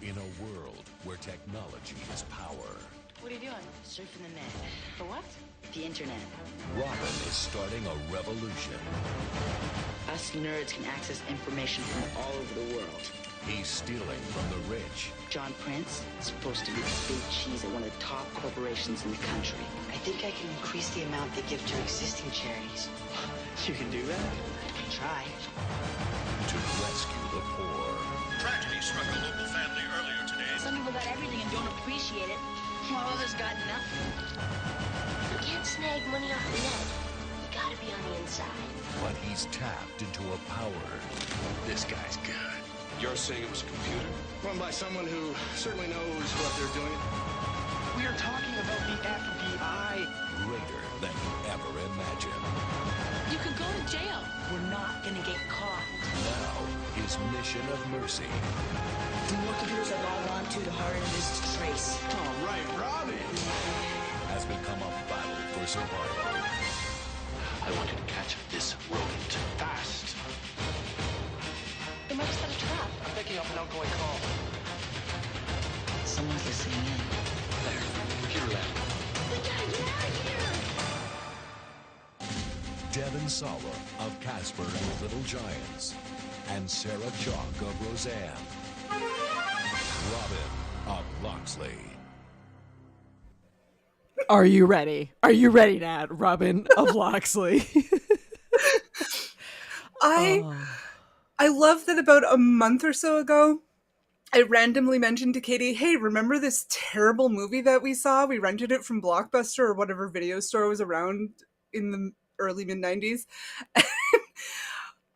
In a world where technology is power, What are you doing? Surfing the net. For what? The internet. Robin is starting a revolution. Us nerds can access information from all over the world. He's stealing from the rich. John Prince is supposed to be the big cheese at one of the top corporations in the country. I think I can increase the amount they give to existing charities. You can do that? I can try. To rescue the poor. Tragedy struck a local family earlier today. Some people got everything and don't appreciate it, while others got nothing. You can't snag money off the net. You gotta be on the inside. But he's tapped into a power. This guy's good. You're saying it was a computer? Run by someone who certainly knows what they're doing. We are talking about the FBI. Greater than you ever imagined. You could go to jail. We're not gonna get caught. Now, his mission of mercy The more computers I log on to, the harder it is to trace. All right, Robin. has become a battle for survival. I want you to catch this rodent fast. They might have set a trap. I'm picking up an outgoing call. Someone's listening in. There, computer lab. We gotta get out of here. Devon Sawa of Casper and the Little Giants, and Sarah Chalke of Roseanne. Robin of Locksley. Are you ready? Are you ready, Nat? Robin of Locksley. I love that about a month or so ago, I randomly mentioned to Katie, hey, remember this terrible movie that we saw? We rented it from Blockbuster or whatever video store was around in the early mid-90s.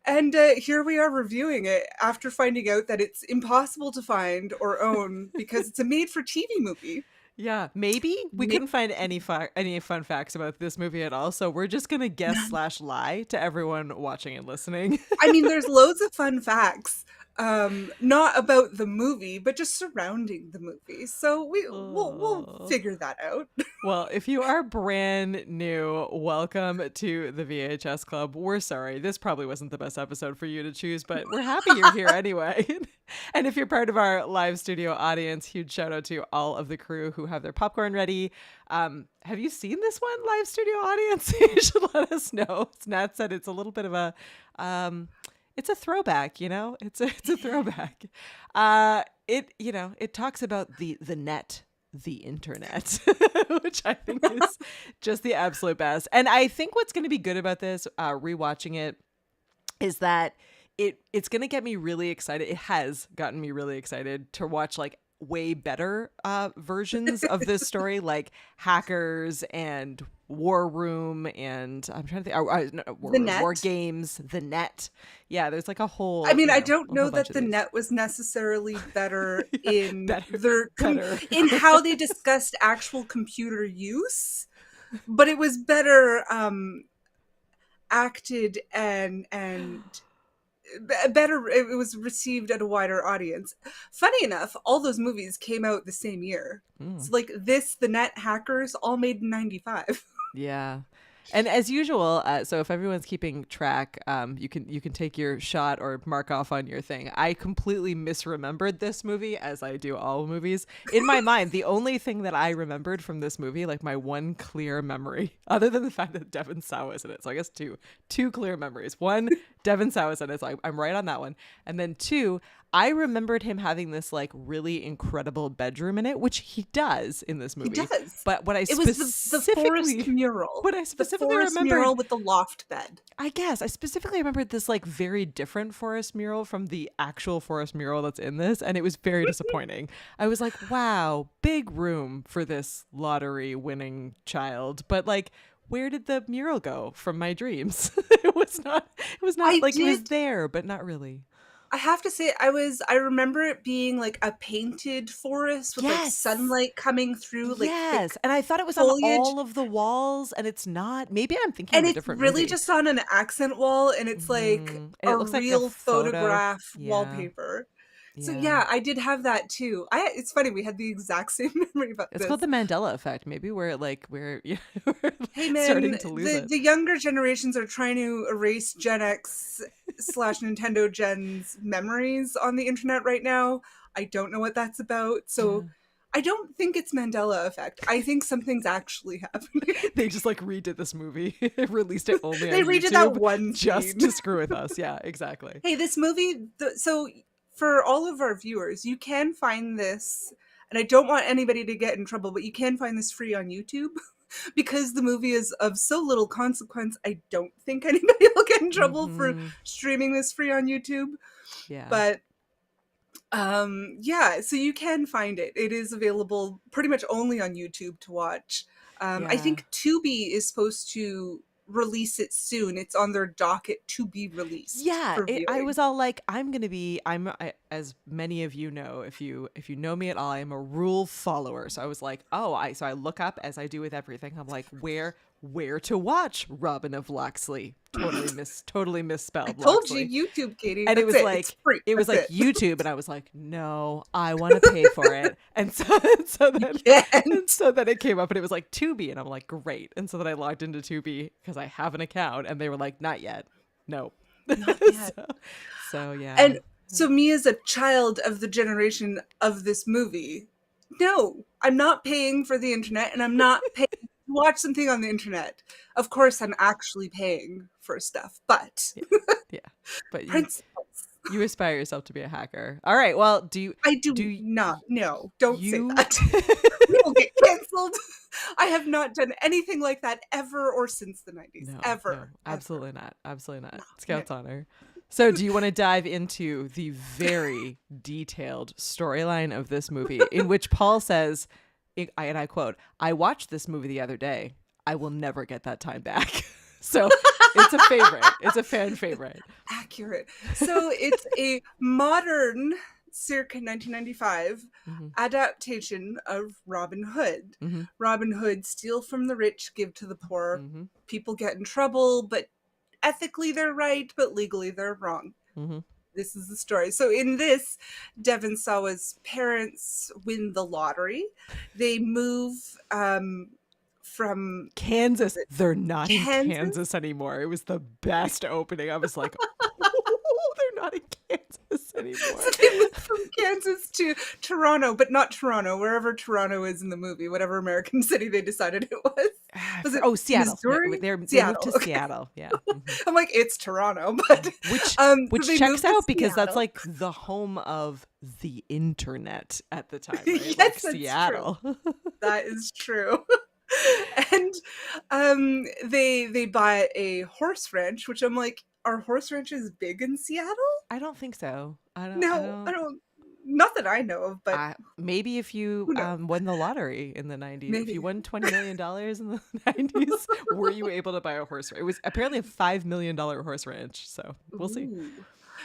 And here we are reviewing it after finding out that it's impossible to find or own because it's a made-for-TV movie. Yeah, maybe we couldn't find any fun facts about this movie at all, so we're just gonna guess / lie to everyone watching and listening. I mean, there's loads of fun facts, not about the movie, but just surrounding the movie. So we'll figure that out. Well, if you are brand new, welcome to the VHS Club. We're sorry, this probably wasn't the best episode for you to choose, but we're happy you're here anyway. And if you're part of our live studio audience, huge shout out to all of the crew who have their popcorn ready. Have you seen this one, live studio audience? You should let us know. Nat said it's a little bit of a it's a throwback, you know? It's a throwback. It talks about the net, the internet, which I think is just the absolute best. And I think what's going to be good about this, rewatching it, is that it's going to get me really excited. It has gotten me really excited to watch like way better versions of this story, like Hackers and War Room, and I'm trying to think, War Games, The Net. Yeah, there's like a whole. I mean, I don't know that The Net was necessarily better in in how they discussed actual computer use, but it was better acted and better. It was received at a wider audience. Funny enough, all those movies came out the same year. So like this, The Net, Hackers, all made in 95. Yeah. And as usual, so if everyone's keeping track, you can take your shot or mark off on your thing. I completely misremembered this movie, as I do all movies. In my mind, the only thing that I remembered from this movie, like my one clear memory, other than the fact that Devon Sawa is in it. So I guess two clear memories. One, Devon Sawa is in it, so I'm right on that one. And then two, I remembered him having this like really incredible bedroom in it, which he does in this movie. He does. But what I It was the forest mural. What I specifically the forest remembered, mural with the loft bed. I guess I specifically remembered this like very different forest mural from the actual forest mural that's in this, and it was very disappointing. I was like, wow, big room for this lottery winning child, but like, where did the mural go from my dreams? It was not it was there, but not really. I have to say, I remember it being like a painted forest with like sunlight coming through. Like yes, and I thought it was foliage on all of the walls, and it's not. Maybe I'm thinking and of a it's different really movie. just on an accent wall, and it's like And a it looks like a real photo. photograph Yeah. wallpaper. So yeah, I did have that too. It's funny, we had the exact same memory about this. It's called the Mandela effect. Maybe we're Hey man, starting to lose it. The younger generations are trying to erase Gen X / Nintendo Gen's memories on the internet right now. I don't know what that's about. So I don't think it's Mandela effect. I think something's actually happening. They just like redid this movie, released it only They on redid YouTube that one just scene. to screw with us. Yeah, exactly. Hey, this movie, so for all of our viewers, you can find this, and I don't want anybody to get in trouble, but you can find this free on YouTube. Because the movie is of so little consequence, I don't think anybody will get in trouble for streaming this free on YouTube. Yeah. But yeah, so you can find it. It is available pretty much only on YouTube to watch. I think Tubi is supposed to release it soon. It's on their docket to be released. Yeah, I was all like, as many of you know, if you know me at all, I am a rule follower. So I was like, so I look up, as I do with everything. I'm like, where to watch Robin of Locksley? Totally misspelled. I told Locksley. you YouTube, Katie. And it was like YouTube, and I was like, no, I want to pay for it. And so then it came up, and it was like Tubi, and I'm like, great. And so then I logged into Tubi because I have an account, and they were like, not yet, no. Not yet. so yeah. And so me as a child of the generation of this movie, no, I'm not paying for the internet, and I'm not paying to watch something on the internet. Of course, I'm actually paying for stuff, but but principles. You aspire yourself to be a hacker. All right. Well, I do not. No, don't say that. We will get canceled. I have not done anything like that ever or since the 90s. No, ever. Absolutely not. Absolutely not. No, Scout's honor. So do you want to dive into the very detailed storyline of this movie in which Paul says, and I quote, "I watched this movie the other day. I will never get that time back." So it's a favorite. It's a fan favorite. Accurate. So it's a modern, circa 1995, adaptation of Robin Hood. Robin Hood, steal from the rich, give to the poor. People get in trouble, but ethically they're right, but legally they're wrong. This is the story. So in this, Devon Sawa's parents win the lottery. They move from Kansas. They're not in Kansas anymore. It was the best opening. I was like, oh, they're not in Kansas anymore. So they moved from Kansas to Toronto, but not Toronto, wherever Toronto is in the movie, whatever American city they decided it was. Was it Seattle. Missouri? They moved to Seattle. Yeah. I'm like, it's Toronto, but which they checks moved to out because that's Seattle. like the home of the internet at the time, right? Yes, like that's Seattle. True. That is true. And they buy a horse ranch, which I'm like, are horse ranches big in Seattle? I don't think so. I don't. Not that I know of, but maybe if you won the lottery in the 90s, Maybe. if you won $20 million in the 90s, were you able to buy a horse ranch? It was apparently a $5 million horse ranch, so we'll see.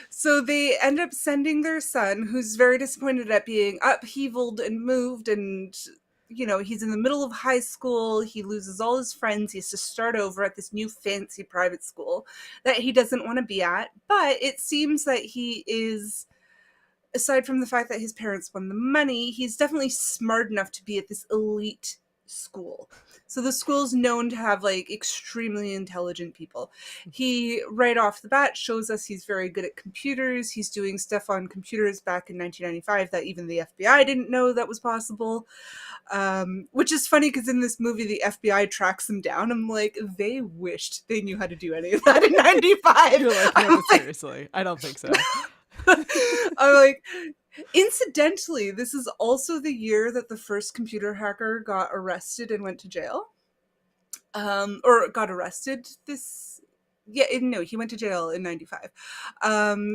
So they end up sending their son, who's very disappointed at being upheavaled and moved, and he's in the middle of high school. He loses all his friends. He has to start over at this new fancy private school that he doesn't want to be at. But it seems that he is, aside from the fact that his parents won the money, he's definitely smart enough to be at this elite school. So the school's known to have like extremely intelligent people. He right off the bat shows us he's very good at computers. He's doing stuff on computers back in 1995 that even the FBI didn't know that was possible. Which is funny because in this movie the FBI tracks them down. I'm like, they wished they knew how to do any of that in 95. You're like, no, seriously, I don't think so. I'm like, incidentally, this is also the year that the first computer hacker got arrested and went to jail. Or got arrested this... Yeah, no, he went to jail in 95.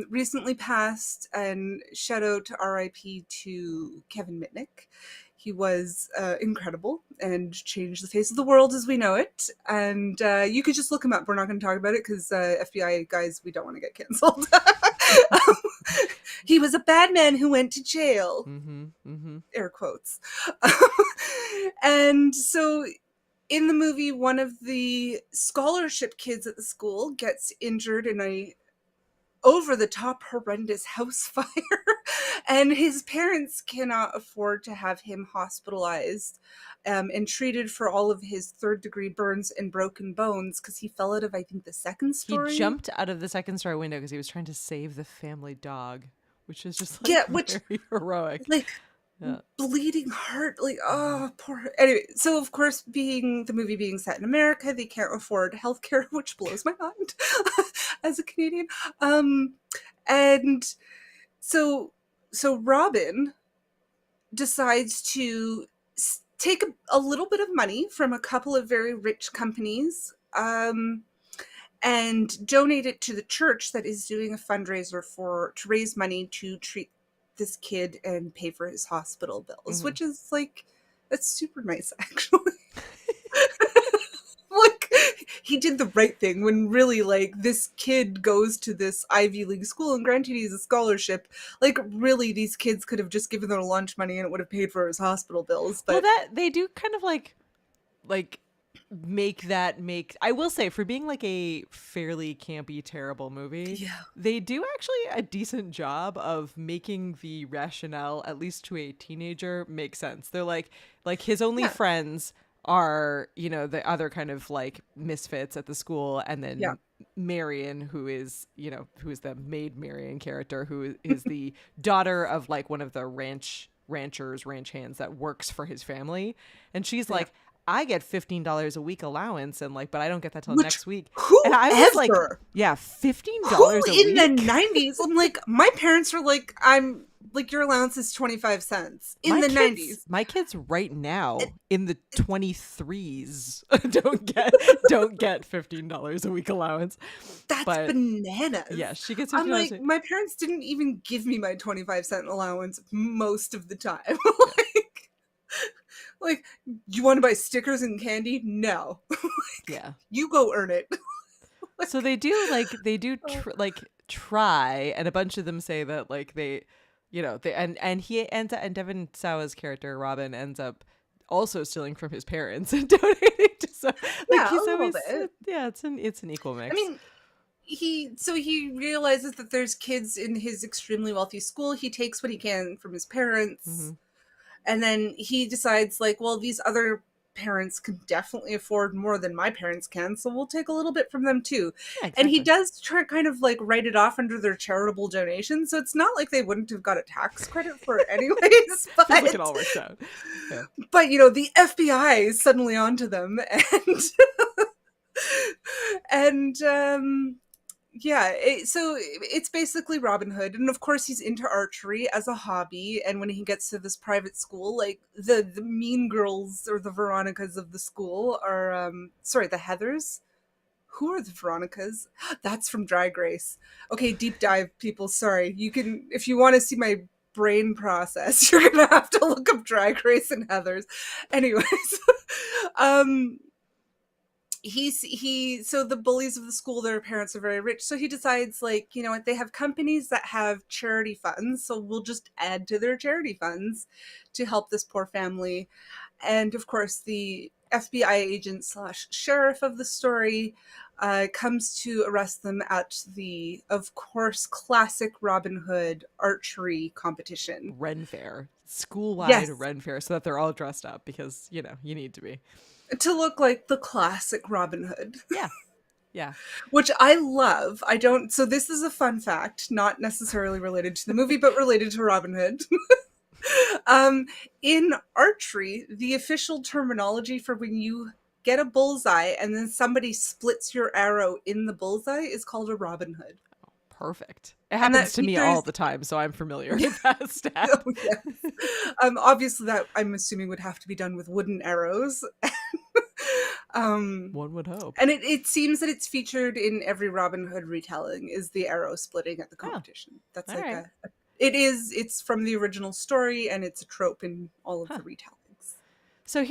Recently passed, and shout out to RIP to Kevin Mitnick. He was incredible and changed the face of the world as we know it. And you could just look him up. We're not going to talk about it because FBI guys, we don't want to get canceled. He was a bad man who went to jail. Air quotes. And so in the movie, one of the scholarship kids at the school gets injured in a over-the-top horrendous house fire, and his parents cannot afford to have him hospitalized and treated for all of his third-degree burns and broken bones because he fell out of, I think, the second story. He jumped out of the second-story window because he was trying to save the family dog, which is just like very heroic. Like, bleeding heart, like, oh, poor. Anyway, so of course, the movie being set in America, they can't afford healthcare, which blows my mind as a Canadian. And so Robin decides to take a little bit of money from a couple of very rich companies and donate it to the church that is doing a fundraiser to raise money to treat this kid and pay for his hospital bills, which is like, that's super nice actually. Like, he did the right thing when really, like, this kid goes to this Ivy League school, and granted he's a scholarship, like, really these kids could have just given their lunch money and it would have paid for his hospital bills. But well, that they do kind of like make I will say, for being like a fairly campy, terrible movie, they do actually a decent job of making the rationale, at least to a teenager, make sense. They're like his only friends are, you know, the other kind of like misfits at the school, and then Marion, who is the maid Marion character, who is the daughter of like one of the ranch hands that works for his family, and she's like, I get $15 a week allowance, and like, but I don't get that till next week. And I was like, yeah, $15 a week in the 90s. I'm like, my parents were like, I'm like, your allowance is 25 cents in the 90s. My kids right now in the 23s don't get $15 a week allowance. That's bananas. Yeah, she gets $15. I'm like, my parents didn't even give me my 25-cent allowance most of the time. Like, you want to buy stickers and candy? No. You go earn it. So they try, and a bunch of them say that like they, you know, and Devon Sawa's character Robin ends up also stealing from his parents and donating to some. Like, he's always, it's an equal mix. I mean, he realizes that there's kids in his extremely wealthy school. He takes what he can from his parents. And then he decides, like, well, these other parents can definitely afford more than my parents can, so we'll take a little bit from them too. Yeah, exactly. And he does try kind of like write it off under their charitable donation, so it's not like they wouldn't have got a tax credit for it anyways. But like it all works out. Yeah. But you know, the FBI is suddenly onto them, and so it's basically Robin Hood, and of course he's into archery as a hobby. And when he gets to this private school, like the mean girls or the Veronicas of the school are the Heathers. Who are the Veronicas? That's from Drag Race. Okay, deep dive people. Sorry, you can, if you want to see my brain process, you're gonna have to look up Drag Race and Heathers. Anyways, so the bullies of the school, their parents are very rich, so he decides, like, you know what, they have companies that have charity funds, so we'll just add to their charity funds to help this poor family. And of course the FBI agent slash sheriff of the story comes to arrest them at the, of course, classic Robin Hood archery competition. Ren Fair. School-wide Yes. Ren Fair, so that they're all dressed up because, you know, you need to be. To look like the classic Robin Hood. Yeah. Yeah. Which I love. I don't. So this is a fun fact, not necessarily related to the movie, but related to Robin Hood. In archery, the official terminology for when you get a bullseye and then somebody splits your arrow in the bullseye is called a Robin Hood. Perfect. It happens to me all the time, so I'm familiar with that stat. Oh, yes. Obviously, that I'm assuming would have to be done with wooden arrows. One would hope. And it seems that it's featured in every Robin Hood retelling is the arrow splitting at the competition. That's like right. it's from the original story and it's a trope in all of the retellings. So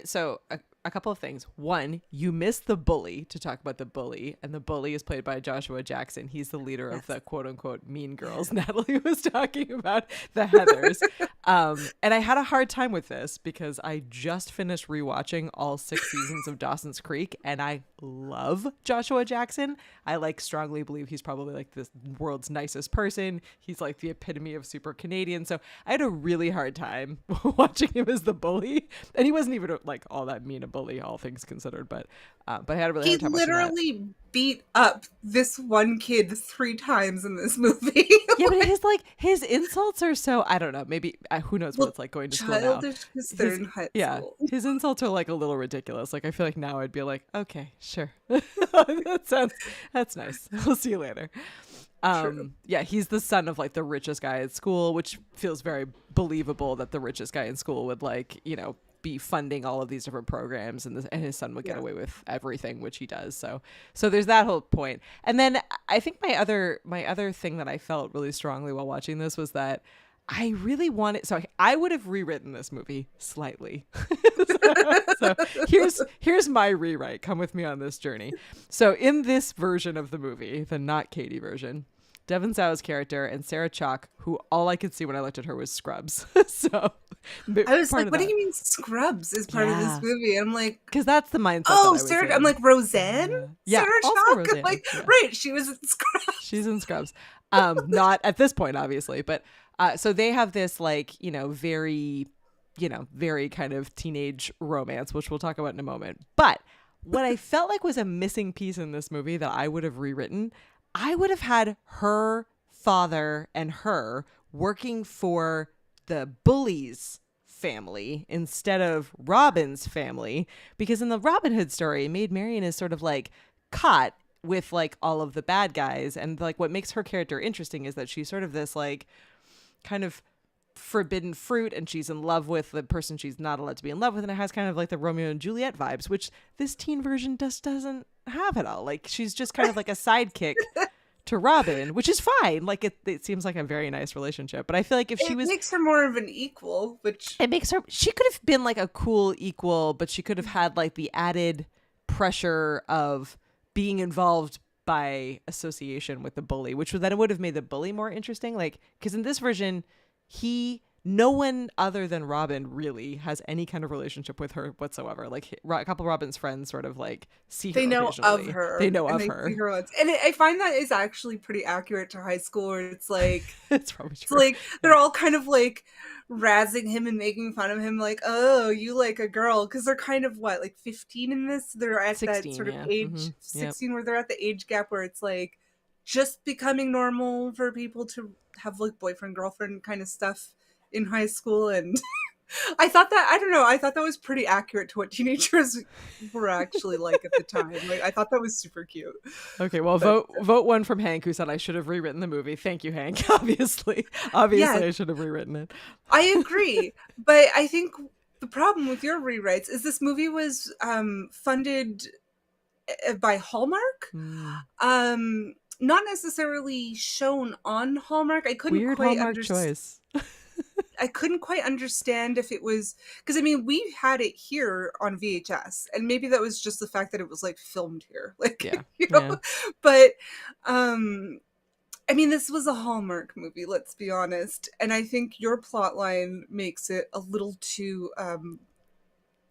so a couple of things. One, you missed the bully to talk about the bully, and the bully is played by Joshua Jackson. He's the leader of the quote unquote mean girls. Natalie was talking about the Heathers. And I had a hard time with this because I just finished rewatching all 6 seasons of Dawson's Creek, and I love Joshua Jackson. I strongly believe he's probably like the world's nicest person. He's like the epitome of super Canadian. So I had a really hard time watching him as the bully, and he wasn't even like all that mean a bully, all things considered. But I had a really hard time watching that. He literally beat up this one kid 3 times in this movie. Yeah, but his insults are so, I don't know, maybe who knows what it's like going to school now. Childish because they're in high school. His insults are like a little ridiculous. Like I feel like now I'd be like, okay, sure. That's nice. We'll see you later. Yeah, he's the son of like the richest guy at school, which feels very believable that the richest guy in school would like, you know, be funding all of these different programs, and his son would get away with everything, which he does. So there's that whole point. And then I think my other thing that I felt really strongly while watching this was that I really wanted, so I would have rewritten this movie slightly. so here's my rewrite. Come with me on this journey. So in this version of the movie, the not Katie version, Devon Sawa's character and Sarah Chalke, who all I could see when I looked at her was Scrubs. So I was like, what do you mean Scrubs is part of this movie? I'm like, because that's the mindset. Oh, Sarah, I'm like, Roseanne? Yeah, Sarah also Chalke? Roseanne, Like, yeah. right, she was in Scrubs. She's in Scrubs. Not at this point, obviously, but so they have this like, you know, very kind of teenage romance, which we'll talk about in a moment. But what I felt like was a missing piece in this movie that I would have rewritten, I would have had her father and her working for the bully's family instead of Robin's family, because in the Robin Hood story, Maid Marian is sort of like caught with like all of the bad guys, and like what makes her character interesting is that she's sort of this like kind of forbidden fruit, and she's in love with the person she's not allowed to be in love with, and it has kind of like the Romeo and Juliet vibes, which this teen version just doesn't have at all. Like she's just kind of like a sidekick to Robin, which is fine. Like it seems like a very nice relationship, but I feel like if she was, it makes her more of an equal, which it makes her, she could have been like a cool equal, but she could have had like the added pressure of being involved by association with the bully, which would, then it would have made the bully more interesting. Like, because in this version, no one other than Robin really has any kind of relationship with her whatsoever. Like a couple of Robin's friends sort of like see her. They know occasionally. of her. They know and of they her. see her once. And I find that is actually pretty accurate to high school, where it's like, it's probably true. It's like they're all kind of like razzing him and making fun of him, like, oh, you like a girl, because they're kind of what, like 15 in this. They're at 16, that sort of yeah. age, Mm-hmm. 16, where they're at the age gap where it's like just becoming normal for people to have like boyfriend girlfriend kind of stuff in high school. And I thought that was pretty accurate to what teenagers were actually like at the time. Like, I thought that was super cute. Okay, well, vote one from Hank, who said I should have rewritten the movie. Thank you, Hank. Obviously, yeah. I should have rewritten it. I agree, but I think the problem with your rewrites is this movie was funded by Hallmark. Not necessarily shown on Hallmark. I couldn't Weird quite Hallmark choice. I couldn't quite understand if it was, because I mean, we had it here on VHS, and maybe that was just the fact that it was like filmed here, like, yeah. you know. Yeah. But I mean, this was a Hallmark movie, let's be honest, and I think your plot line makes it a little too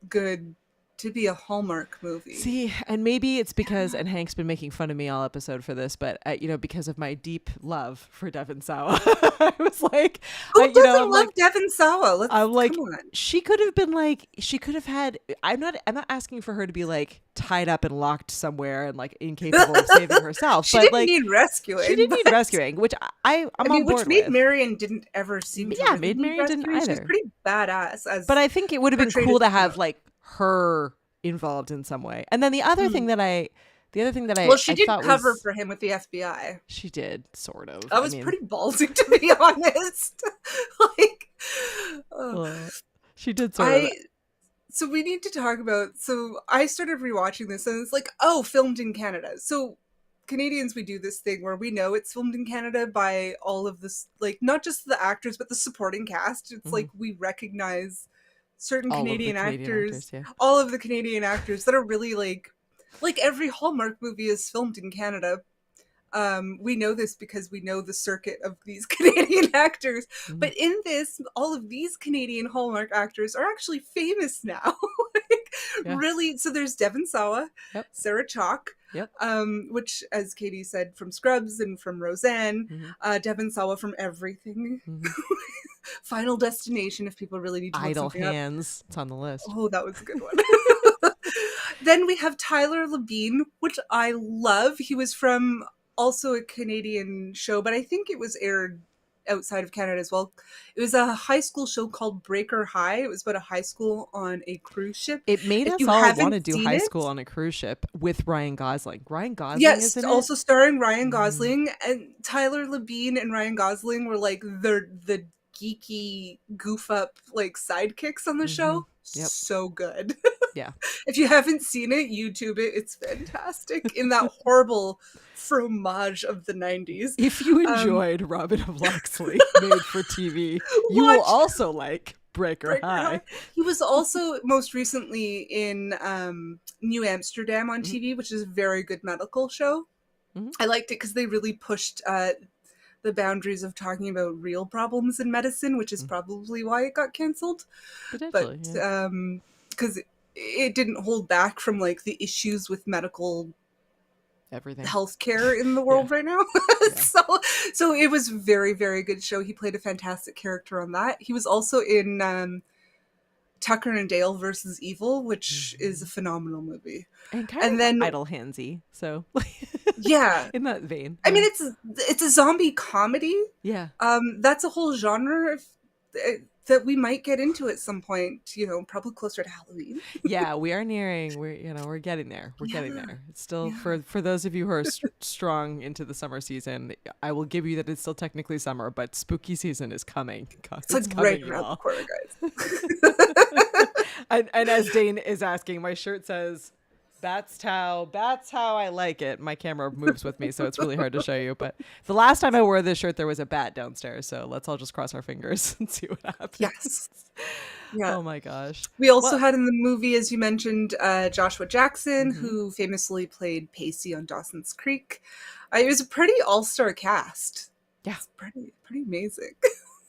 good to be a Hallmark movie. See, and maybe it's because, and Hank's been making fun of me all episode for this, but because of my deep love for Devon Sawa, I was like, who doesn't love Devon Sawa? I'm like, come on. she could have been like, she could have had. I'm not asking for her to be like tied up and locked somewhere and like incapable of saving herself. She but didn't like, need rescuing. She didn't need rescuing, which I'm on board which made with. Marion didn't ever seem. Yeah, made Marion didn't either. She was pretty badass. But I think it would have been cool to have like her involved in some way. And then the other thing that I well, she did thought cover was, for him with the FBI. She did, sort of. That was pretty ballsy, to be honest. She did sort of. So we need to talk about. So I started rewatching this, and it's like, oh, filmed in Canada. So Canadians, we do this thing where we know it's filmed in Canada by all of this, like not just the actors, but the supporting cast. It's like we recognize certain Canadian actors, all of the Canadian actors that are really like every Hallmark movie is filmed in Canada. We know this because we know the circuit of these Canadian actors. But in this, all of these Canadian Hallmark actors are actually famous now. Really. So there's Devon Sawa, Sarah Chalke, which, as Katie said, from Scrubs and from Roseanne, Devon Sawa from everything. Final Destination, if people really need to look Idle something Hands. up. It's on the list. Oh, that was a good one. Then we have Tyler Labine, which I love. He was from also a Canadian show, but I think it was aired outside of Canada as well. It was a high school show called Breaker High. It was about a high school on a cruise ship. It made us all want to do high school on a cruise ship with Ryan Gosling. Ryan Gosling is in it? Also starring Ryan Gosling. And Tyler Labine and Ryan Gosling were like the geeky goof up like sidekicks on the show. So good. Yeah. If you haven't seen it, YouTube it. It's fantastic. In that horrible fromage of the 90s. If you enjoyed Robin of Locksley made for TV, you will also like Breaker High. He was also most recently in New Amsterdam on TV, which is a very good medical show. I liked it because they really pushed the boundaries of talking about real problems in medicine, which is probably why it got canceled. But because it didn't hold back from like the issues with medical healthcare in the world right now. So it was very, very good show. He played a fantastic character on that. He was also in Tucker and Dale versus Evil, which is a phenomenal movie. And then Idle Handsy. So yeah, in that vein. I mean, it's a zombie comedy. Yeah. That's a whole genre that we might get into at some point, probably closer to Halloween. Yeah, we are nearing. We're getting there. We're getting there. It's still for those of you who are strong into the summer season. I will give you that it's still technically summer, but spooky season is coming. It's like right around the corner, guys. and as Dane is asking, my shirt says, That's how I like it. My camera moves with me, so it's really hard to show you. But the last time I wore this shirt, there was a bat downstairs. So let's all just cross our fingers and see what happens. Yes. Yeah. Oh my gosh. We also had in the movie, as you mentioned, Joshua Jackson, who famously played Pacey on Dawson's Creek. It was a pretty all-star cast. Yeah. It's pretty amazing.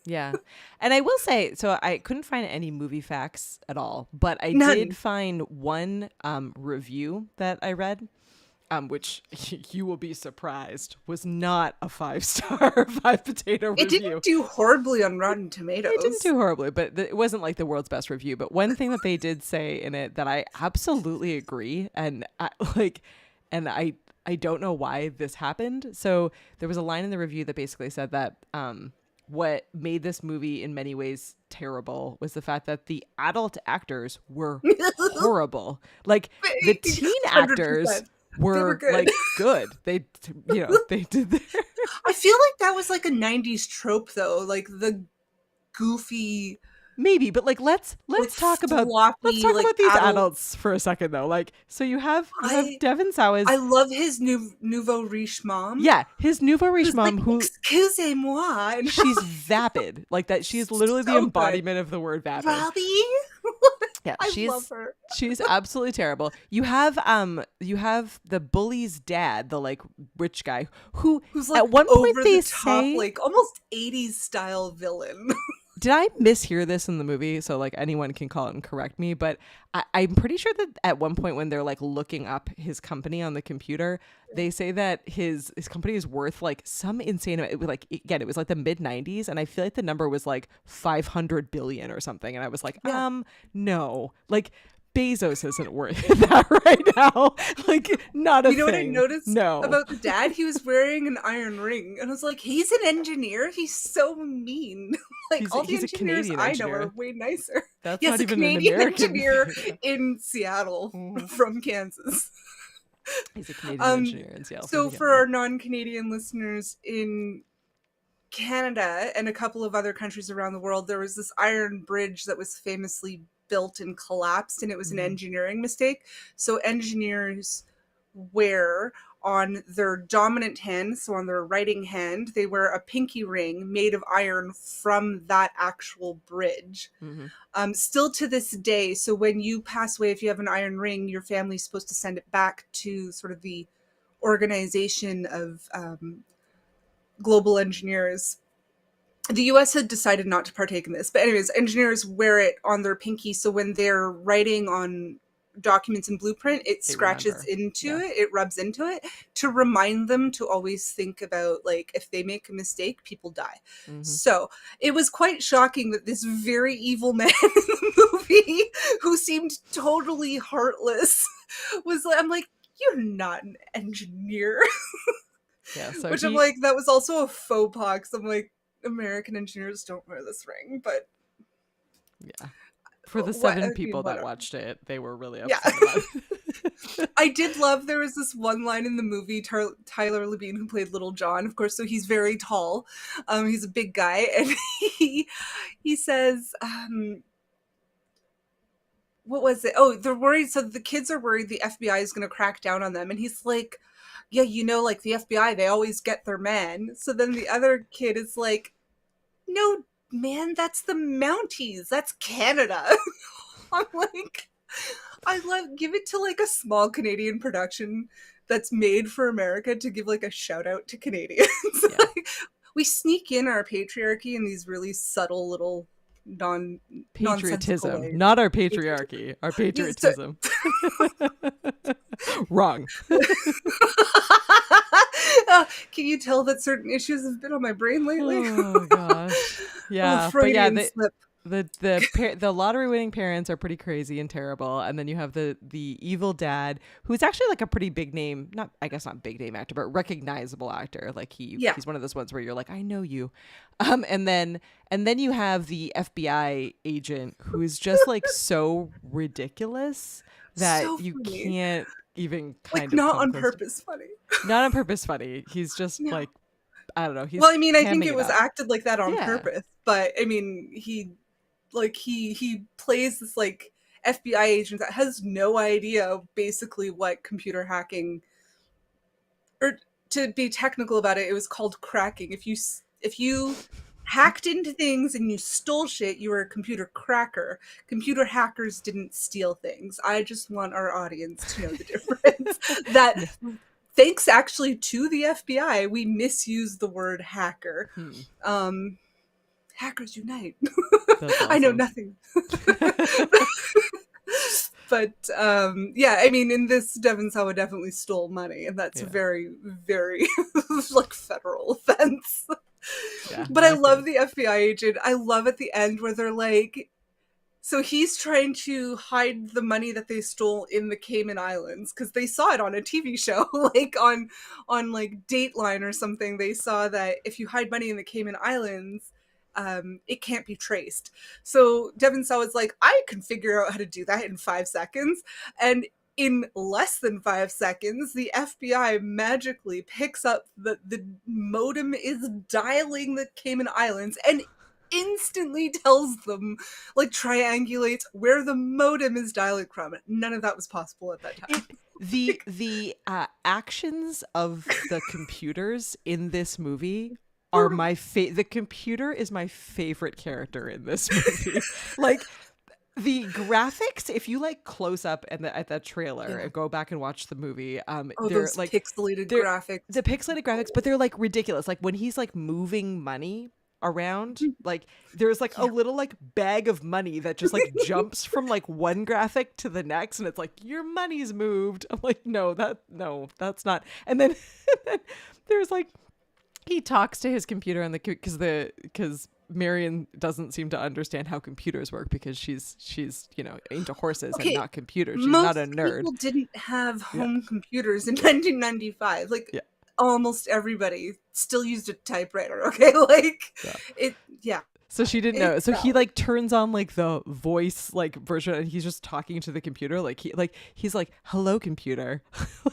Yeah. And I will say, so I couldn't find any movie facts at all, but I did find one review that I read, which you will be surprised was not a 5-star 5-potato review. It didn't do horribly on Rotten Tomatoes. It didn't do horribly, but it wasn't like the world's best review. But one thing that they did say in it that I absolutely agree, and I don't know why this happened. So there was a line in the review that basically said that what made this movie in many ways terrible was the fact that the adult actors were horrible. Like the teen actors 100%. were good. like good. They they did their I feel like that was like a 90s trope though, like the goofy maybe, but like let's talk about these adults for a second though. Like, so you have Devon Sawa's. I love his nouveau riche mom. Yeah, his nouveau riche mom, like, who excusez-moi, and she's vapid, like that. She's literally the embodiment of the word vapid. Robbie. Yeah, I love her. She's absolutely terrible. You have the bully's dad, the like rich guy, who's like, at one point they say like almost 80s style villain. Did I mishear this in the movie? So like anyone can call it and correct me, but I'm pretty sure that at one point when they're like looking up his company on the computer, they say that his company is worth like some insane amount. It was like, again, it was like the mid 90s, and I feel like the number was like 500 billion or something, and I was like, no, like Bezos isn't worth that right now. Like, not a thing. You know what I noticed No. about the dad? He was wearing an iron ring. And I was like, he's an engineer? He's so mean. Like, all the he's a engineers Canadian I know engineer. are way nicer. That's Yes, not a even Canadian an American engineer in Seattle from Kansas. He's a Canadian engineer in Seattle. So for our non-Canadian listeners in Canada and a couple of other countries around the world, there was this iron bridge that was famously built and collapsed, and it was an engineering mistake. So engineers wear on their dominant hand, so on their writing hand, they wear a pinky ring made of iron from that actual bridge. Still to this day, so when you pass away, if you have an iron ring, your family's supposed to send it back to sort of the organization of global engineers. The US had decided not to partake in this, but anyways, engineers wear it on their pinky, so when they're writing on documents in blueprint, it scratches into it, it rubs into it to remind them to always think about, like, if they make a mistake, people die. So it was quite shocking that this very evil man in the movie, who seemed totally heartless, was like, I'm like, you're not an engineer. Yeah, so Which I'm like, that was also a faux pas, 'cause I'm like, American engineers don't wear this ring, but yeah, for the seven people that watched it, they were really upset about it. I did love, there was this one line in the movie, Tyler Labine, who played Little John, of course, so he's very tall, he's a big guy, and he says, what was it? Oh, they're worried, so the kids are worried the FBI is going to crack down on them, and he's like, yeah, you know, like the FBI, they always get their man. So then the other kid is like, no, man, that's the Mounties. That's Canada. I'm like, give it to like a small Canadian production that's made for America to give like a shout out to Canadians. Yeah. Like, we sneak in our patriarchy in these really subtle little patriotism, not our patriarchy, our patriotism. Wrong. Can you tell that certain issues have been on my brain lately? Oh gosh, yeah, but yeah, the lottery winning parents are pretty crazy and terrible, and then you have the evil dad, who's actually like a pretty big name, not big name actor, but recognizable actor. Like he's one of those ones where you're like, I know you, and then you have the FBI agent who is just like so ridiculous that you can't even kind of not on purpose funny. Not on purpose funny. He's just like, I don't know. He's well, I mean, I think it was acted like that on purpose, but I mean, he plays this like FBI agent that has no idea basically what computer hacking, or to be technical about it, it was called cracking. If you hacked into things and you stole shit, you were a computer cracker. Computer hackers didn't steal things. I just want our audience to know the difference. That thanks actually to the FBI, we misuse the word hacker. Hackers unite. Awesome. I know nothing. But yeah, I mean, in this, Devon Sawa definitely stole money, and that's a very, very like federal offense. Yeah, but I love the FBI agent. I love at the end where they're like, so he's trying to hide the money that they stole in the Cayman Islands, because they saw it on a TV show, like on like Dateline or something. They saw that if you hide money in the Cayman Islands, it can't be traced. So Devon Sawa's like, I can figure out how to do that in 5 seconds. And in less than 5 seconds, the FBI magically picks up the modem is dialing the Cayman Islands and instantly tells them, like, triangulates where the modem is dialing from. None of that was possible at that time. The actions of the computers in this movie are my the computer is my favorite character in this movie. Like, the graphics, if you like close up at that trailer and go back and watch the movie, they're like pixelated graphics. The pixelated graphics, but they're like ridiculous. Like when he's like moving money, around. Like there's like a little like bag of money that just like jumps from like one graphic to the next, and it's like your money's moved. I'm like, no, that's not. And then, there's like he talks to his computer on the because Marion doesn't seem to understand how computers work because she's into horses and not computers. She's not a nerd. People didn't have home computers in 1995. Like almost everybody still used a typewriter. Okay, like it. Yeah. So she didn't know. So he like turns on like the voice like version, and he's just talking to the computer. He's like, "Hello, computer,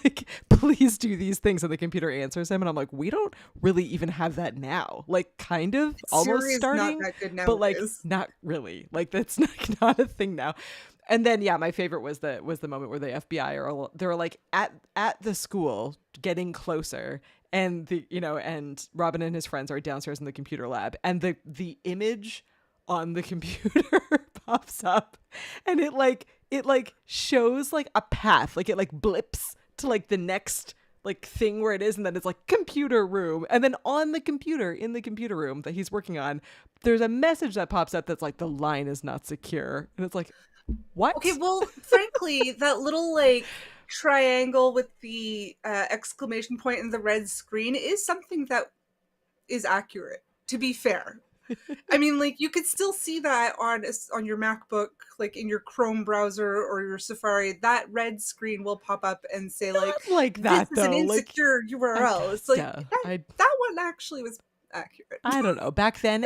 like please do these things," and the computer answers him. And I'm like, we don't really even have that now. Like, kind of almost starting, not that good but like nowadays. not really. Like that's not a thing now. And then my favorite was the moment where the FBI they're like at the school getting closer. And and Robin and his friends are downstairs in the computer lab, and the image on the computer pops up, and it shows like a path, like it like blips to like the next like thing where it is, and then it's like computer room, and then on the computer in the computer room that he's working on, there's a message that pops up that's like the line is not secure, and it's like, what? Okay, well, frankly, that little like triangle with the exclamation point in the red screen is something that is accurate, to be fair. I mean, like, you could still see that on your MacBook, like in your Chrome browser or your Safari. That red screen will pop up and say like that, this is an though. insecure URL. It's like that one actually was accurate. I don't know. Back then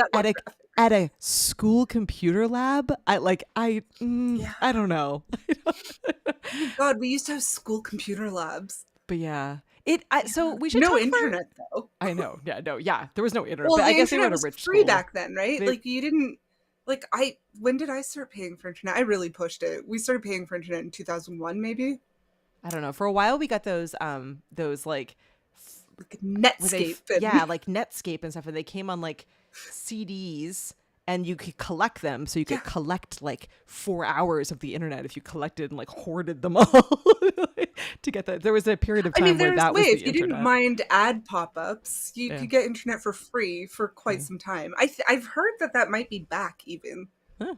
at a school computer lab, I don't know. Oh my God, we used to have school computer labs. But so we should no talk internet though. I know. Yeah, there was no internet. Well, but I the guess they were internet at a rich was free school back then, right? Like you didn't when did I start paying for internet? I really pushed it. We started paying for internet in 2001 maybe. I don't know. For a while we got those like Netscape. Like Netscape and stuff, and they came on like CDs, and you could collect them. So you could collect like 4 hours of the internet if you collected and like hoarded them all to get that. There was a period of time where that was the if you internet. didn't mind ad pop-ups, you could get internet for free for quite some time. I've heard that might be back even. Huh.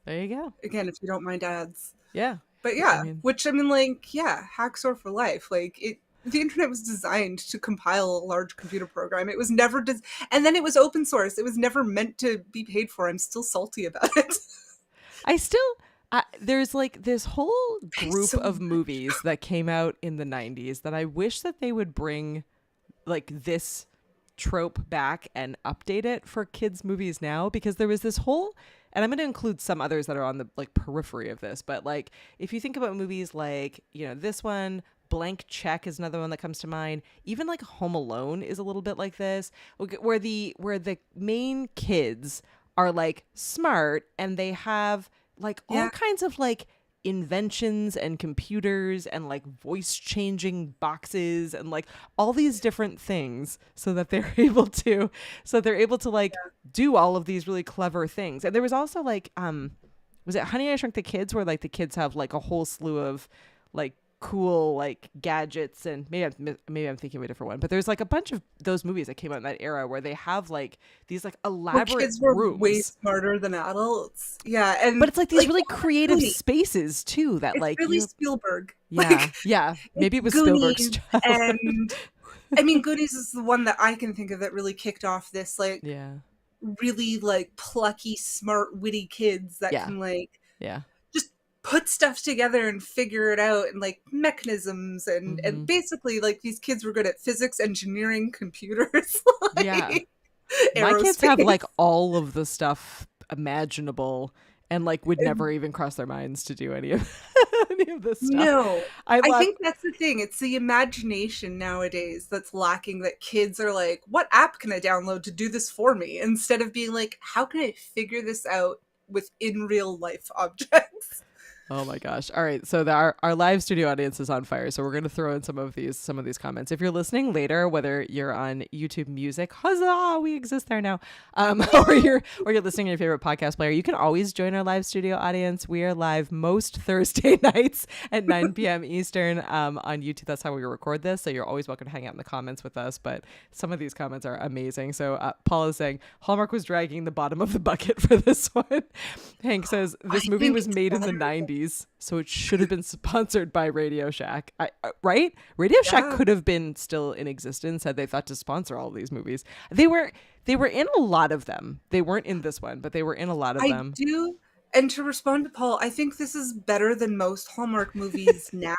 There you go. Again, if you don't mind ads. Yeah. But Hacksaw for life. Like the internet was designed to compile a large computer program. It was never and then it was open source. It was never meant to be paid for. I'm still salty about it. There's like this whole group of movies that came out in the 90s that I wish that they would bring like this trope back and update it for kids movies now, because there was this whole, and I'm going to include some others that are on the like periphery of this, but like if you think about movies like, this one, Blank Check is another one that comes to mind. Even like Home Alone is a little bit like this, where the main kids are like smart, and they have like all kinds of like inventions and computers and like voice changing boxes and like all these different things, so that they're able to like do all of these really clever things. And there was also like was it Honey, I Shrunk the Kids, where like the kids have like a whole slew of like cool like gadgets, and maybe I'm thinking of a different one, but there's like a bunch of those movies that came out in that era where they have like these like elaborate kids were rooms. Way smarter than adults. But it's like these really creative spaces too that it's like really Spielberg. Maybe it was Goonies, Spielberg's child. And I mean, Goonies is the one that I can think of that really kicked off this like really like plucky, smart, witty kids that can like put stuff together and figure it out, and like mechanisms and basically like these kids were good at physics, engineering, computers. My kids have like all of the stuff imaginable, and like would never even cross their minds to do any of this stuff. No, I think that's the thing. It's the imagination nowadays that's lacking, that kids are like, what app can I download to do this for me? Instead of being like, how can I figure this out within real life objects? Oh my gosh. All right. So our live studio audience is on fire. So we're going to throw in some of these comments. If you're listening later, whether you're on YouTube Music, huzzah, we exist there now. Or you're listening to your favorite podcast player, you can always join our live studio audience. We are live most Thursday nights at 9 p.m. Eastern on YouTube. That's how we record this. So you're always welcome to hang out in the comments with us. But some of these comments are amazing. So Paul is saying Hallmark was dragging the bottom of the bucket for this one. Hank says this movie was made in the 90s. So it should have been sponsored by Radio Shack, right? Radio Shack could have been still in existence had they thought to sponsor all of these movies. They were in a lot of them. They weren't in this one, but they were in a lot of them. I do. And to respond to Paul, I think this is better than most Hallmark movies now,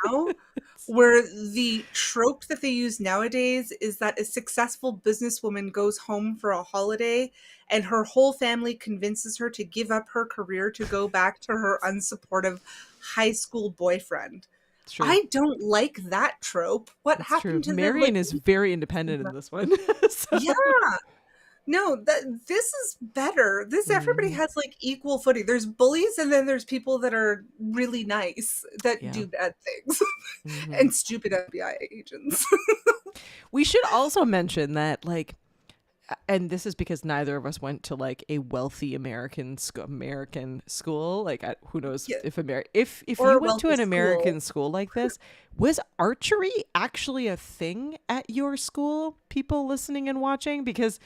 where the trope that they use nowadays is that a successful businesswoman goes home for a holiday and her whole family convinces her to give up her career to go back to her unsupportive high school boyfriend. I don't like that trope. What happened to Marion is very independent in this one. So. Yeah. No, this is better. Everybody has like equal footing. There's bullies and then there's people that are really nice that do bad things and stupid FBI agents. We should also mention that and this is because neither of us went to like a wealthy American school. Like who knows if you went to an American school like this, was archery actually a thing at your school? People listening and watching, because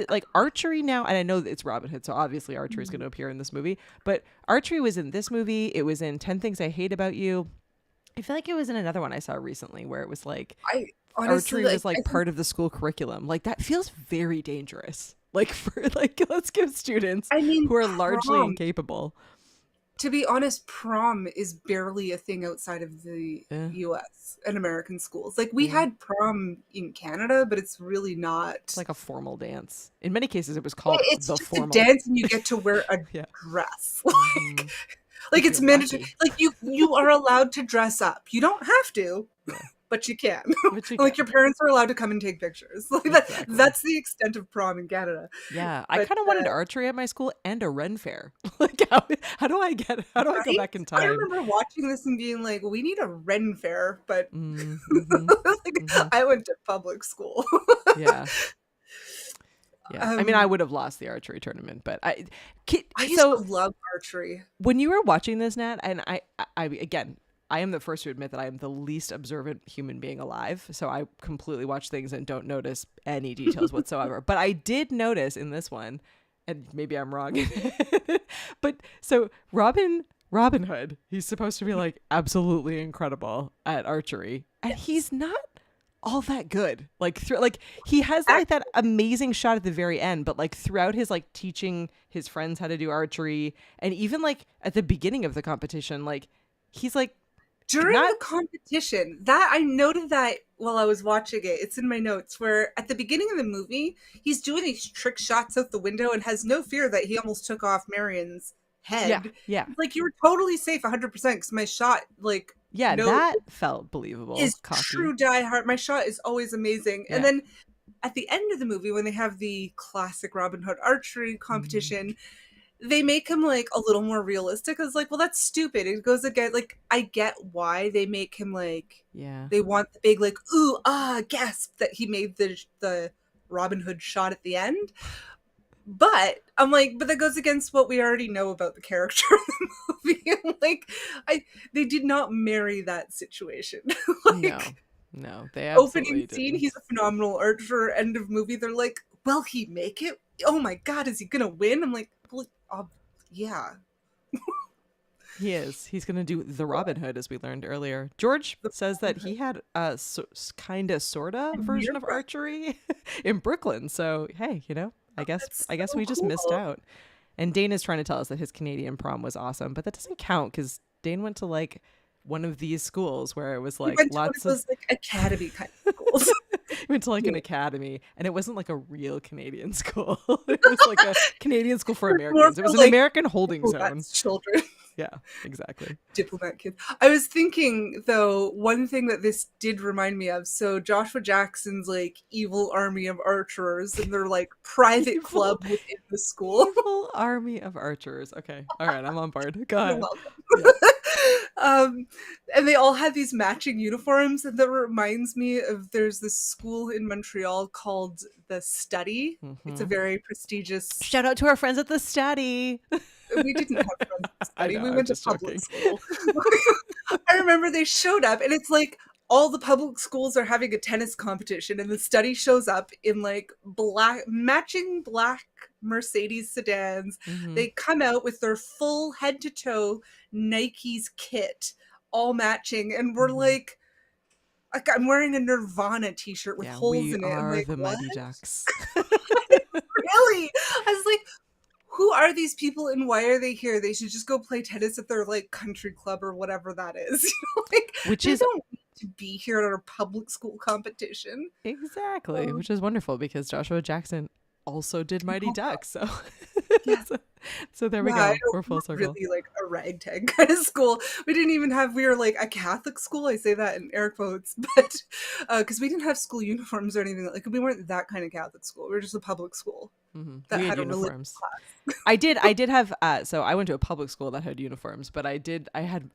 like archery now, and I know that it's Robin Hood, so obviously archery is going to appear in this movie. But archery was in this movie. It was in 10 Things I Hate About You. I feel like it was in another one I saw recently where it was like. Honestly, archery was like part of the school curriculum. Like that feels very dangerous. Like for let's give students who are largely incapable. To be honest, prom is barely a thing outside of the US and American schools. Like we had prom in Canada, but it's really not. It's like a formal dance. In many cases, it was called it's the just formal a dance, and you get to wear a dress. Like it's mandatory. Like you are allowed to dress up. You don't have to. But you can. Like your parents are allowed to come and take pictures. Like that's the extent of prom in Canada. Yeah, I kind of wanted archery at my school and a Ren fair. Like how do I go back in time? I remember watching this and being like, we need a Ren fair, but I went to public school. Yeah. I mean, I would have lost the archery tournament, but I used to love archery. When you were watching this, Nat, and I am the first to admit that I am the least observant human being alive. So I completely watch things and don't notice any details whatsoever. But I did notice in this one, and maybe I'm wrong, but so Robin Hood, he's supposed to be like absolutely incredible at archery, and he's not all that good. Like he has like that amazing shot at the very end, but like throughout his like teaching his friends how to do archery, and even like at the beginning of the competition, like he's like. During the competition, that I noted that while I was watching it, it's in my notes, where at the beginning of the movie, he's doing these trick shots out the window and has no fear that he almost took off Marion's head. Yeah. Like, you were totally safe 100% because my shot, like... Yeah, that felt believable. Is true diehard. My shot is always amazing. Yeah. And then at the end of the movie, when they have the classic Robin Hood archery competition... They make him like a little more realistic. It's like, well, that's stupid. It goes again. Like, I get why they make him like, they want the big like, ooh, gasp that he made the Robin Hood shot at the end. But I'm like, but that goes against what we already know about the character in the movie. I'm like, they did not marry that situation. No, they absolutely opening scene. Didn't. He's a phenomenal archer. End of movie. They're like, will he make it? Oh my God, is he gonna win? I'm like. Yeah. He is. He's going to do the Robin Hood, as we learned earlier. George says that he had a kind of, sort of version of archery in Brooklyn. So, hey, I guess we just missed out. And Dane is trying to tell us that his Canadian prom was awesome, but that doesn't count because Dane went to like one of these schools where it was like lots of like academy kind of schools. He went to like an academy, and it wasn't like a real Canadian school. It was like a Canadian school for Americans. It was an American holding zone. Children. Yeah, exactly. Diplomat kids. I was thinking, though, one thing that this did remind me of. So Joshua Jackson's like evil army of archers, and their like private club within the school. Evil army of archers. Okay. All right. I'm on board. Go ahead. Welcome. Yeah. And they all had these matching uniforms, and that reminds me of there's this school in Montreal called the Study. It's a very prestigious. Shout out to our friends at the Study. We didn't have friends at the Study. I know, We I'm went to just public joking. school. I remember they showed up, and it's like all the public schools are having a tennis competition, and the Study shows up in like matching black Mercedes sedans. They come out with their full head to toe Nike's kit, all matching, and we're like I'm wearing a Nirvana t-shirt with holes in it. I'm like, the what? Mighty Ducks. Really? I was like, who are these people and why are they here? They should just go play tennis at their like country club or whatever that is. Like, Which they is don't need to be here at a public school competition. exactly, which is wonderful because Joshua Jackson also did Mighty Ducks. So, Yeah. so there we Yeah, go. We're full circle. Really like a ragtag kind of school. We didn't even have, we were like a Catholic school. I say that in air quotes, but because we didn't have school uniforms or anything. Like we weren't that kind of Catholic school. We were just a public school that We had had a religious uniforms. class. I did have so I went to a public school that had uniforms, but I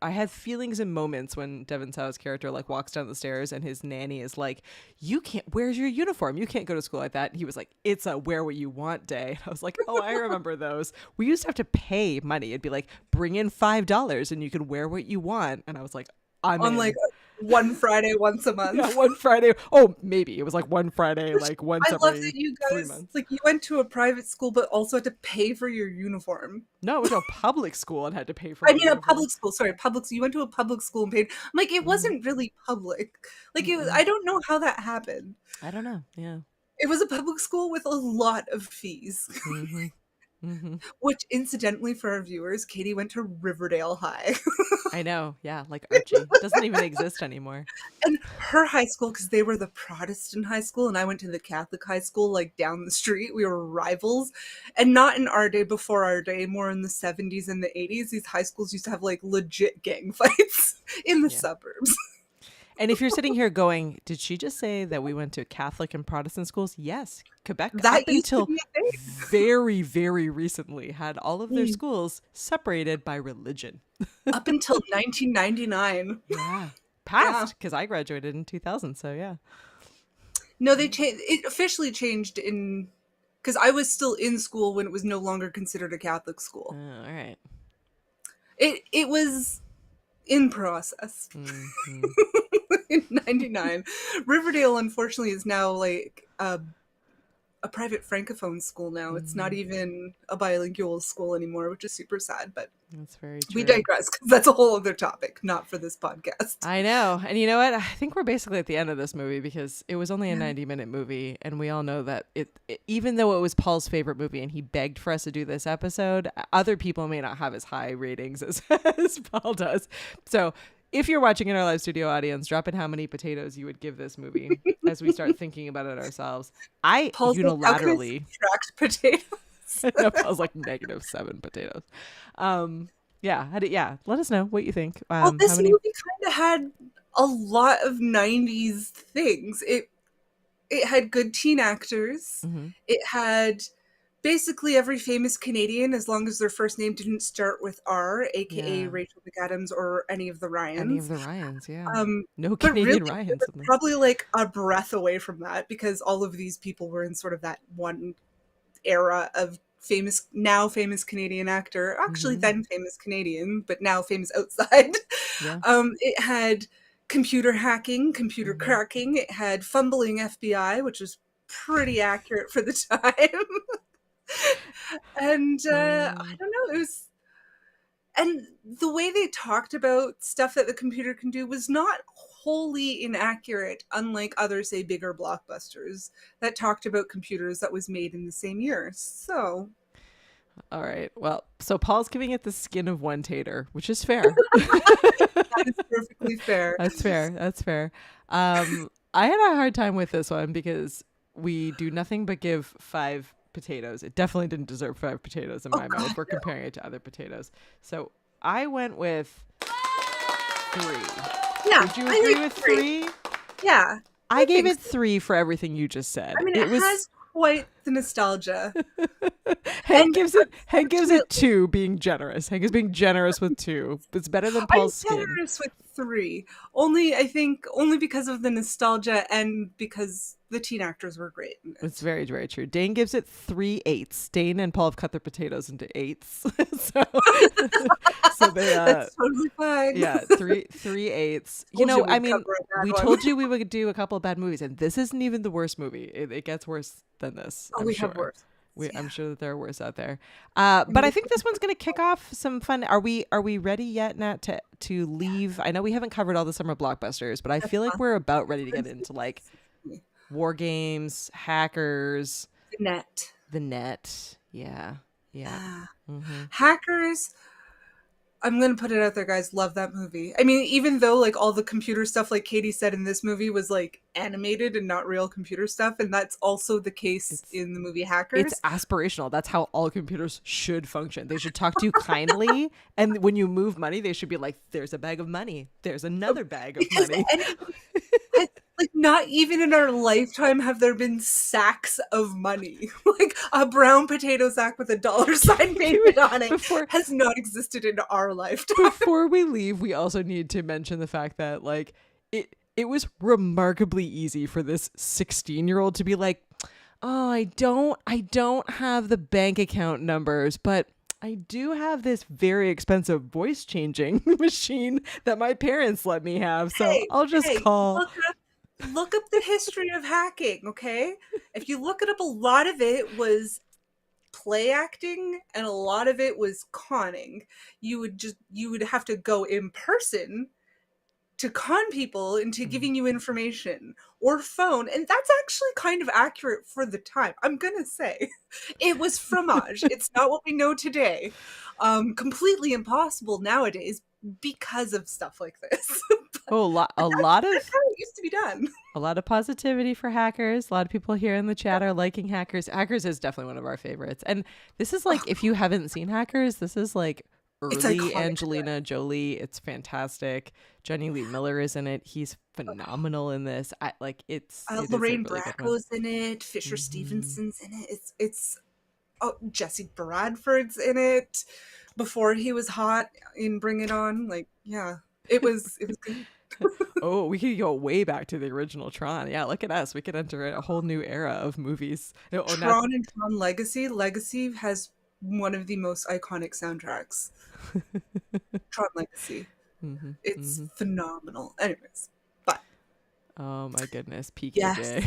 had feelings and moments when Devon Sawa's character like walks down the stairs and his nanny is like, "You can't, where's your uniform? You can't go to school like that." And he was like, "It's a wear what you want day." And I was like, "Oh, I remember those. We used to have to pay money. It'd be like, bring in $5 and you could wear what you want." And I was like, I'm On in. like one Friday once a month. Yeah, one Friday. Oh, maybe it was like one Friday, like once I every love that you 3 guys months. like you went to a private school but also had to pay for your uniform. No, it was a public school and had to pay for. I my mean, a uniform. public school. Sorry, public. So you went to a public school and paid. I'm like, it wasn't really public. Like, it was, I don't know how that happened. I don't know. Yeah. It was a public school with a lot of fees. Which, incidentally, for our viewers, Katie went to Riverdale High. I know. Yeah, like Archie doesn't even exist anymore. And her high school, because they were the Protestant high school, and I went to the Catholic high school, like down the street. We were rivals. And not in our day, before our day, more in the 70s and the 80s. These high schools used to have like legit gang fights in the suburbs. And if you're sitting here going, did she just say that we went to Catholic and Protestant schools? Yes. Quebec, That up used to until be a thing. very, very recently, had all of their schools separated by religion. Up until 1999. Yeah. Passed, because I graduated in 2000, so yeah. No, they changed. It officially changed in because I was still in school when it was no longer considered a Catholic school. All right. It was in process. In 99. Riverdale, unfortunately, is now like a private francophone school now. It's not even a bilingual school anymore, which is super sad, but That's very true. we digress because that's a whole other topic, not for this podcast. I know. And you know what? I think we're basically at the end of this movie because it was only a 90-minute movie. And we all know that it, even though it was Paul's favorite movie and he begged for us to do this episode, other people may not have as high ratings as Paul does. So if you're watching in our live studio audience, drop in how many potatoes you would give this movie as we start thinking about it ourselves. Paul's like, how can I unilaterally subtract potatoes. I was like -7 potatoes. Yeah. Let us know what you think. Well, this how many... movie kind of had a lot of 90s things. It had good teen actors. It had basically every famous Canadian, as long as their first name didn't start with R, aka Rachel McAdams or any of the Ryans. Any of the Ryans, yeah. No But Canadian really, Ryans. we were probably like a breath away from that because all of these people were in sort of that one era of now famous Canadian actor, actually then famous Canadian, but now famous outside. Yeah. It had computer hacking, computer cracking. It had fumbling FBI, which was pretty accurate for the time. And I don't know, it was, and the way they talked about stuff that the computer can do was not wholly inaccurate, unlike other, say, bigger blockbusters that talked about computers that was made in the same year. So all right. Well, so Paul's giving it the skin of one tater, which is fair. that is perfectly fair. That's fair. I had a hard time with this one because we do nothing but give 5 potatoes. It definitely didn't deserve 5 potatoes in my mind if we're comparing it to other potatoes. So I went with 3. Yeah. Would you I agree like with 3. 3? Yeah. I gave think it 3 for everything you just said. I mean, it has quite the nostalgia. Hank gives it unfortunately- 2, being generous. Hank is being generous with 2. It's better than I'm Paul's skin. generous with 3. I think only because of the nostalgia and because the teen actors were great. It's very, very true. Dane gives it 3 8s. Dane and Paul have cut their potatoes into 8s. so they That's totally fine. yeah, 3 8s. You know, I mean, we told you we would do a couple of bad movies, and this isn't even the worst movie. It gets worse than this. Oh, we have worse. I'm sure that there are worse out there. But I think this one's going to kick off some fun. Are we ready yet, Nat, to leave? I know we haven't covered all the summer blockbusters, but I feel like we're about ready to get into like war games, hackers, the net. Yeah. Mm-hmm. Hackers. I'm gonna put it out there, guys. Love that movie. I mean, even though like all the computer stuff, like Katie said in this movie, was like animated and not real computer stuff, and that's also the case in the movie Hackers. It's aspirational. That's how all computers should function. They should talk to you kindly, and when you move money, they should be like, "There's a bag of money. There's another bag of money." Like, not even in our lifetime have there been sacks of money. Like a brown potato sack with a dollar sign painted on it has not existed in our lifetime. Before we leave, we also need to mention the fact that like it was remarkably easy for this 16-year-old to be like, "Oh, I don't have the bank account numbers, but I do have this very expensive voice changing machine that my parents let me have, so I'll just call." Look up the history of hacking, okay? If you look it up, a lot of it was play acting and a lot of it was conning. You would have to go in person to con people into giving you information, or phone, and that's actually kind of accurate for the time. I'm gonna say it was fromage. It's not what we know today. Completely impossible nowadays because of stuff like this. Oh, that's how it used to be done. A lot of positivity for hackers. A lot of people here in the chat are liking Hackers. Hackers is definitely one of our favorites. And this is like, if you haven't seen Hackers, this is like early Angelina Jolie. It's fantastic. Johnny Lee Miller is in it. He's phenomenal in this. Lorraine Bracco's in it. Fisher Stevenson's in it. It's Jesse Bradford's in it. Before he was hot in Bring It On, like, yeah, it was good. Oh, we could go way back to the original Tron. Yeah, look at us. We could enter a whole new era of movies. Tron and Tron Legacy. Legacy has one of the most iconic soundtracks. Tron Legacy. It's phenomenal. Anyways, but oh my goodness, PKJ. Yes.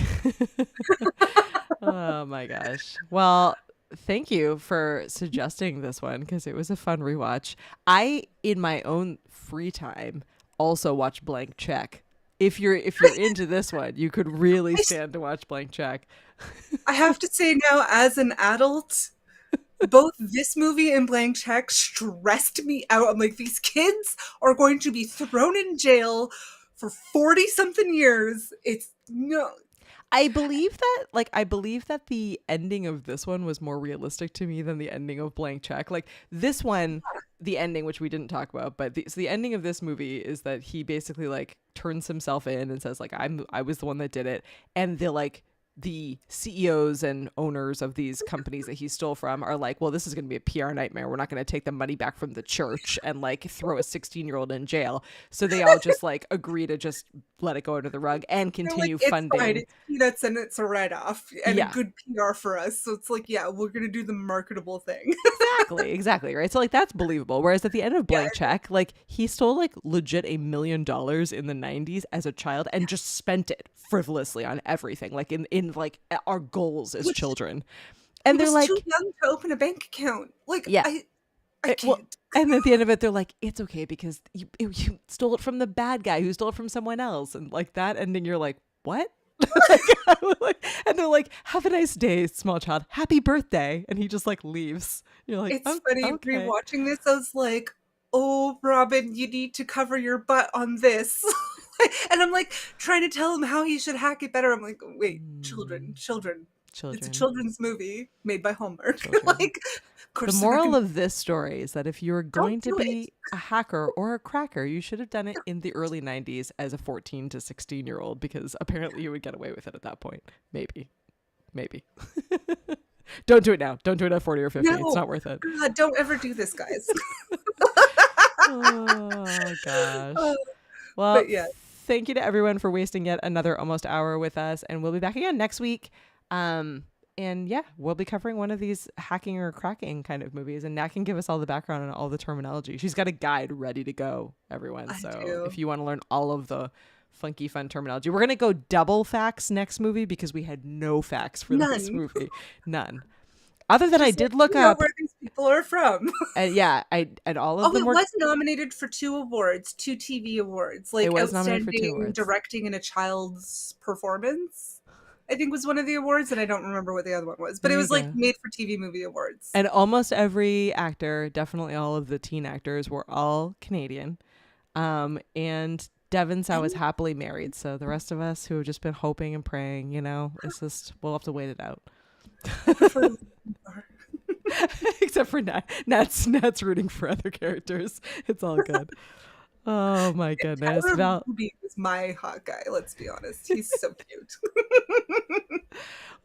Oh my gosh. Well, thank you for suggesting this one because it was a fun rewatch. I, in my own free time, also watch Blank Check. If you're into this one, you could really stand to watch Blank Check. I have to say now, as an adult, both this movie and Blank Check stressed me out. I'm like, these kids are going to be thrown in jail for 40-something years. It's no. I believe that the ending of this one was more realistic to me than the ending of Blank Check. Like this one, the ending, which we didn't talk about, but the ending of this movie is that he basically like turns himself in and says like, I was the one that did it. And the CEOs and owners of these companies that he stole from are like, well, this is going to be a PR nightmare. We're not going to take the money back from the church and like throw a 16-year-old in jail. So they all just like agree to just let it go under the rug and continue funding. Fine. It's peanuts and it's a write-off and a good PR for us. So it's like, yeah, we're going to do the marketable thing. Exactly. Right. So like that's believable. Whereas at the end of Blank Check, like he stole like legit $1 million in the 90s as a child and just spent it frivolously on everything, like in like our goals as children. And they're like, too young to open a bank account. Like, yeah. I can't. Well, and at the end of it, they're like, it's okay because you stole it from the bad guy who stole it from someone else. And like that ending, you're like, what? And they're like, have a nice day, small child. Happy birthday. And he just like leaves. You're like, it's funny. Okay. Rewatching this, I was like, oh, Robin, you need to cover your butt on this. And I'm like trying to tell him how he should hack it better. I'm like, wait, children. Children. It's a children's movie made by Hallmark. Children. Like, of course The they're not moral gonna- of this story is that if you're going to do be a hacker or a cracker, you should have done it in the early 90s as a 14 to 16-year-old, because apparently you would get away with it at that point. Maybe. Don't do it now. Don't do it at 40 or 50. No. It's not worth it. God, don't ever do this, guys. Oh, gosh. Well, But yeah. thank you to everyone for wasting yet another almost hour with us. And we'll be back again next week. And yeah, we'll be covering one of these hacking or cracking kind of movies. And Nat can give us all the background and all the terminology. She's got a guide ready to go, everyone. I So do. if you want to learn all of the funky, fun terminology, we're going to go double facts next movie because we had no facts for this None. movie. None. Other than I Just did let look you know up, where these people are from. and yeah, and all of Oh, them it were. was nominated for 2 awards, 2 TV awards, like It was nominated for 2 outstanding awards. directing in a child's performance. I think was one of the awards, and I don't remember what the other one was, but it There was you like go. made for TV movie awards. And almost every actor, definitely all of the teen actors, were all Canadian. And Devon Sawa is happily married. So the rest of us who have just been hoping and praying, it's just, we'll have to wait it out. Except for Nat. Nat's rooting for other characters. It's all good. Oh my goodness. Tyler Val, Ruby is my hot guy, let's be honest. He's so cute.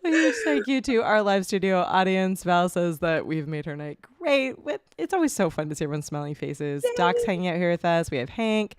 huge thank you to our live studio audience. Val says that we've made her night great. It's always so fun to see everyone's smiling faces. Doc's hanging out here with us. We have Hank.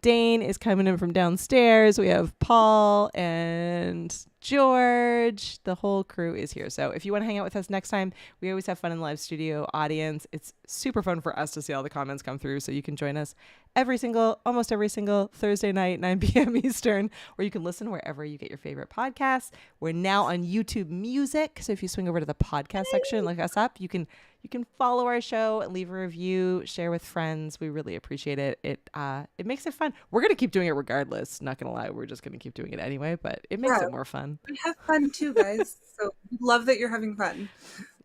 Dane is coming in from downstairs. We have Paul and George. The whole crew is here. So if you want to hang out with us next time, we always have fun in the live studio audience. It's super fun for us to see all the comments come through. So you can join us almost every single Thursday night, 9 p.m. Eastern, or you can listen wherever you get your favorite podcasts. We're now on YouTube Music. So if you swing over to the podcast section, look us up, you can follow our show and leave a review, share with friends. We really appreciate it. It makes it fun. We're going to keep doing it regardless. Not going to lie. We're just going to keep doing it anyway, but it makes it more fun. We have fun too, guys. So we love that you're having fun.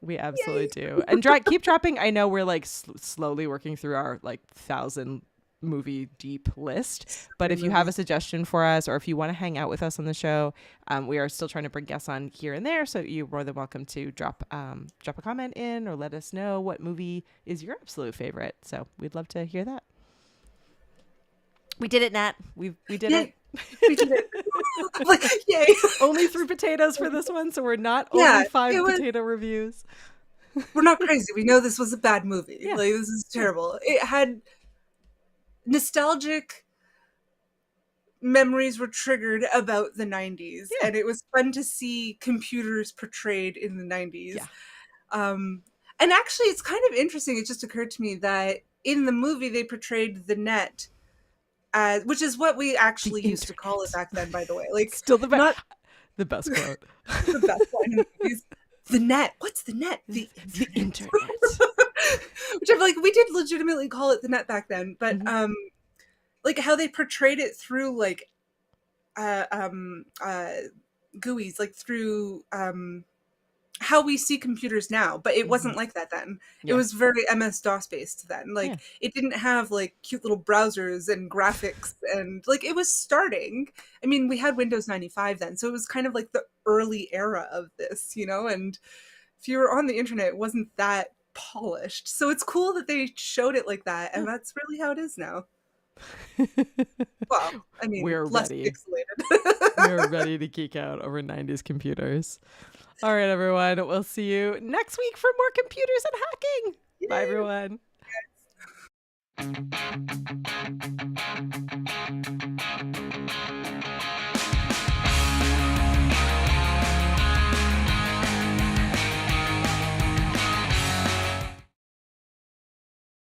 We absolutely do. And keep dropping. I know we're like slowly working through our 1,000 movie deep list, but if you have a suggestion for us, or if you want to hang out with us on the show, we are still trying to bring guests on here and there, so you're more than welcome to drop a comment in or let us know what movie is your absolute favorite. So we'd love to hear that. We did it, Nat. We did Yay. it. We did it. Like, yay. Only 3 potatoes for this one, so we're not Yeah, only 5 it was- potato reviews. We're not crazy. We know this was a bad movie. Yeah. Like, this is terrible. It had nostalgic memories were triggered about the 90s, and it was fun to see computers portrayed in the 90s. Yeah. And actually, it's kind of interesting. It just occurred to me that in the movie, they portrayed the net as, which is what we actually used to call it back then, by the way. Like, Still the best. not The best quote. the best line in the movies. The net. What's the net? The internet. Which I'm like, we did legitimately call it the net back then, but like how they portrayed it through like GUIs, like through how we see computers now, but it wasn't like that then. Yeah. It was very MS-DOS based then. Like, it didn't have like cute little browsers and graphics, and like it was starting. I mean, we had Windows 95 then, so it was kind of like the early era of this, and if you were on the internet, it wasn't that polished. So it's cool that they showed it like that, and that's really how it is now. Well, I mean, We're less ready. pixelated. We're ready to geek out over 90s computers. All right, everyone. We'll see you next week for more computers and hacking. Bye, everyone.